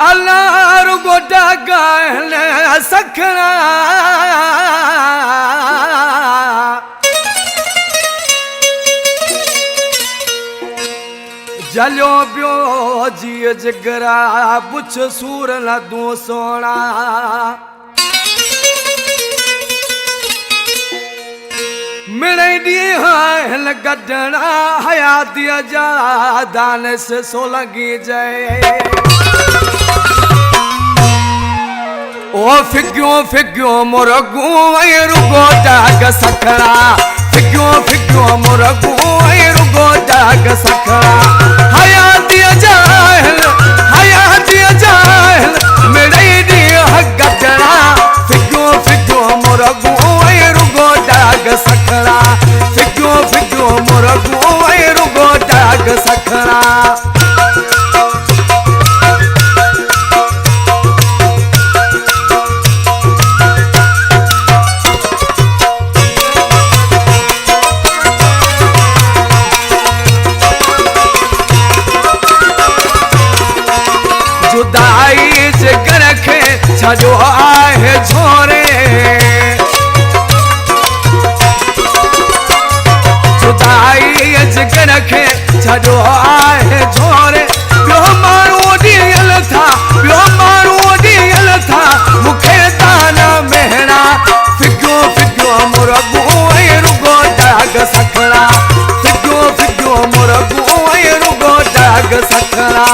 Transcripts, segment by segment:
अल्लाह रुगोटा गाल सखना जलो बियो जी जिगरा पुछ सूर लदू सोना मिले डी गडना हयाती जा दान से सोलगी जय ओ फिग्यो मुरगू रुगो डाग सखड़ा फिग्यो मुरगू रुगो डाग सखड़ा हयाती जाहल मिले डी गडना फिग्यो मुरगू रुगो डाग सखड़ा फिग्यो मुरगू रुगो डाग सखड़ा जुदाई जिगर खे छो आहे झोरे जुदाई जिगर खे छो आहे झोरे ॿियो माण्हू ॾियल था मूंखे ताना मेहरा फिग्यो मुरगू रुगो डाग सखड़ा फिग्यो मुरगू रुगो डाग सखड़ा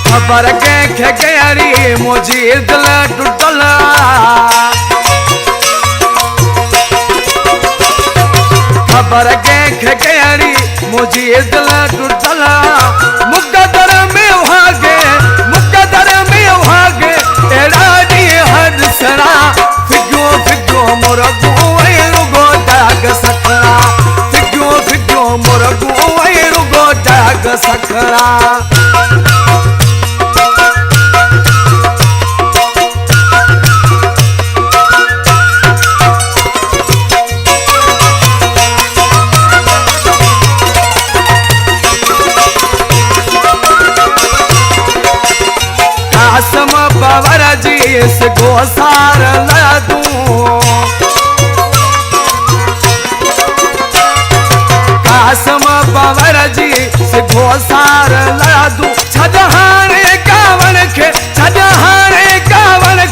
खबर के गहरी मुझी दिल टूटल खबर के गहरी मुझी दिल टूटल मुकदर में भागे एराडी हद सरा फिग्यो मुरगू रुगो डाग सखड़ा फिग्यो मुरगू रुगो डाग सखड़ा कासम बाबर जी से गोसार लदू कासम बाबर जी से गोसार लदू छदहारे कावन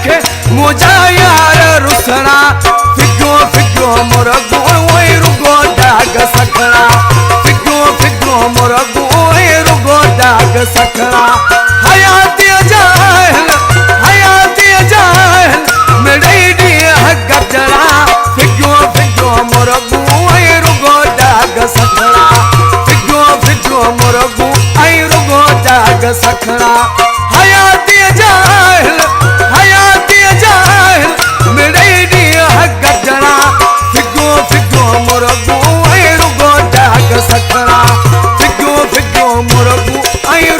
के मुझा यार रुसना फिग्यो मुरगू रुगो डाग सखड़ा फिग्यो मुरगू रुगो डाग सखड़ा हयाती जाहल मिले डी गडरा फिग्यो मुरगू रुगो डाग सखड़ा फिग्यो मुरगू रुगो डाग सखड़ा हयाती जाहल मिले डी गडरा फिग्यो मुरगू रुगो डाग सखड़ा फिग्यो मुरगू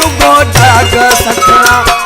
रुगो डाग सखड़ा।